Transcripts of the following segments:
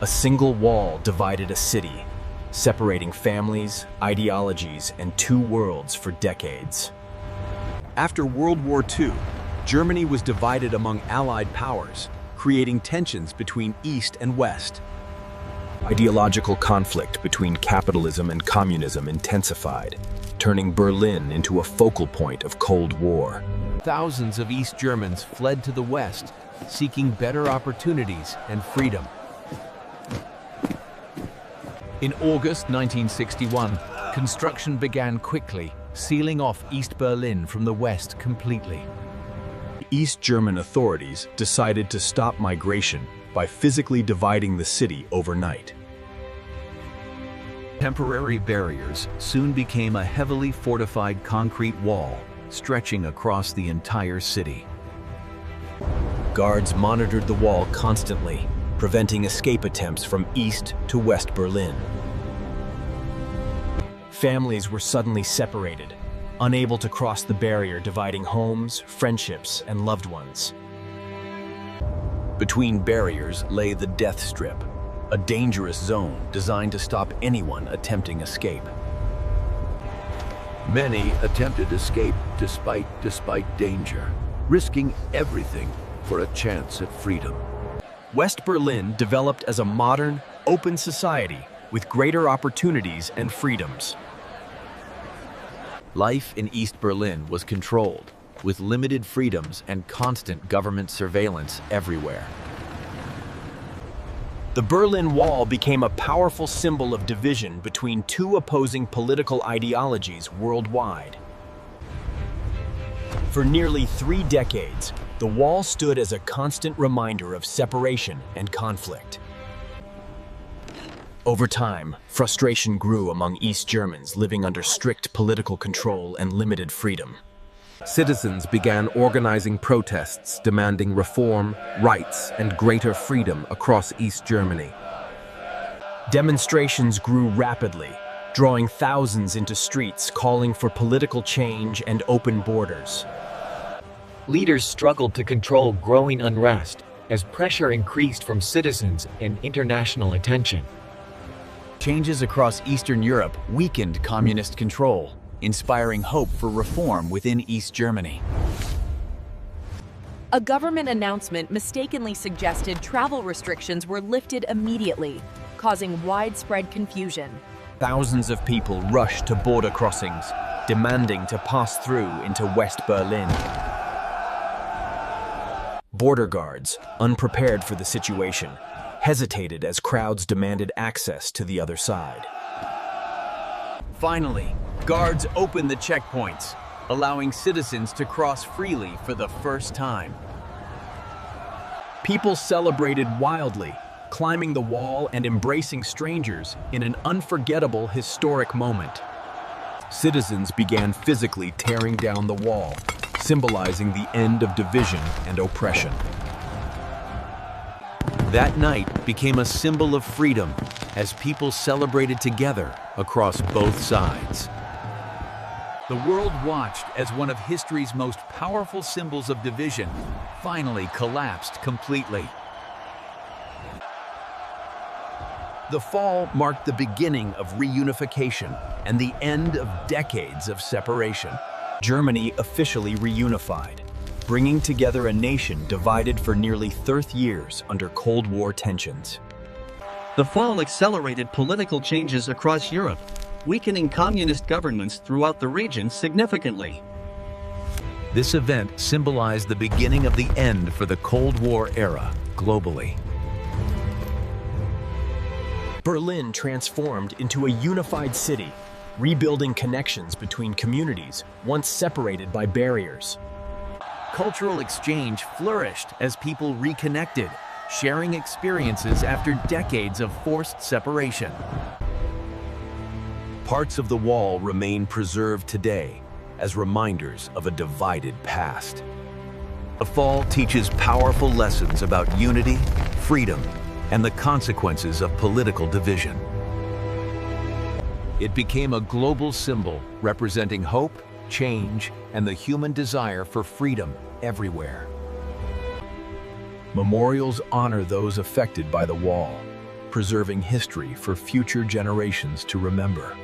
A single wall divided a city, separating families, ideologies, and two worlds for decades. After World War II, Germany was divided among Allied powers, creating tensions between East and West. Ideological conflict between capitalism and communism intensified, turning Berlin into a focal point of Cold War. Thousands of East Germans fled to the West, seeking better opportunities and freedom. In August 1961, construction began quickly, sealing off East Berlin from the West completely. East German authorities decided to stop migration by physically dividing the city overnight. Temporary barriers soon became a heavily fortified concrete wall stretching across the entire city. Guards monitored the wall constantly, preventing escape attempts from East to West Berlin. Families were suddenly separated, unable to cross the barrier dividing homes, friendships, and loved ones. Between barriers lay the death strip, a dangerous zone designed to stop anyone attempting escape. Many attempted escape despite danger, risking everything for a chance at freedom. West Berlin developed as a modern, open society with greater opportunities and freedoms. Life in East Berlin was controlled, with limited freedoms and constant government surveillance everywhere. The Berlin Wall became a powerful symbol of division between two opposing political ideologies worldwide. For nearly 3 decades, the wall stood as a constant reminder of separation and conflict. Over time, frustration grew among East Germans living under strict political control and limited freedom. Citizens began organizing protests demanding reform, rights, and greater freedom across East Germany. Demonstrations grew rapidly, drawing thousands into streets calling for political change and open borders. Leaders struggled to control growing unrest as pressure increased from citizens and international attention. Changes across Eastern Europe weakened communist control, inspiring hope for reform within East Germany. A government announcement mistakenly suggested travel restrictions were lifted immediately, causing widespread confusion. Thousands of people rushed to border crossings, demanding to pass through into West Berlin. Border guards, unprepared for the situation, hesitated as crowds demanded access to the other side. Finally, guards opened the checkpoints, allowing citizens to cross freely for the first time. People celebrated wildly, climbing the wall and embracing strangers in an unforgettable historic moment. Citizens began physically tearing down the wall, symbolizing the end of division and oppression. That night became a symbol of freedom as people celebrated together across both sides. The world watched as one of history's most powerful symbols of division finally collapsed completely. The fall marked the beginning of reunification and the end of decades of separation. Germany officially reunified, bringing together a nation divided for nearly 30 years under Cold War tensions. The fall accelerated political changes across Europe, weakening communist governments throughout the region significantly. This event symbolized the beginning of the end for the Cold War era globally. Berlin transformed into a unified city, rebuilding connections between communities once separated by barriers. Cultural exchange flourished as people reconnected, sharing experiences after decades of forced separation. Parts of the wall remain preserved today as reminders of a divided past. The fall teaches powerful lessons about unity, freedom, and the consequences of political division. It became a global symbol representing hope, change, and the human desire for freedom everywhere. Memorials honor those affected by the wall, preserving history for future generations to remember.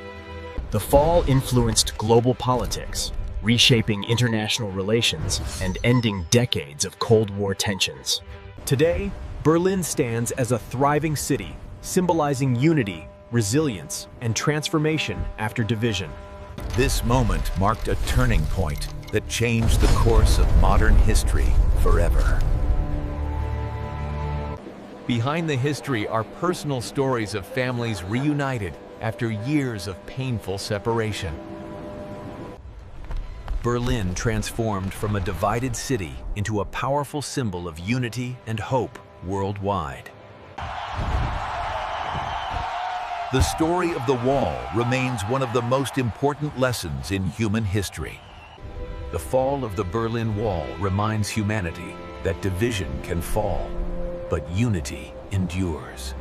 The fall influenced global politics, reshaping international relations and ending decades of Cold War tensions. Today, Berlin stands as a thriving city, symbolizing unity, resilience, and transformation after division. This moment marked a turning point that changed the course of modern history forever. Behind the history are personal stories of families reunited after years of painful separation. Berlin transformed from a divided city into a powerful symbol of unity and hope worldwide. The story of the wall remains one of the most important lessons in human history. The fall of the Berlin Wall reminds humanity that division can fall, but unity endures.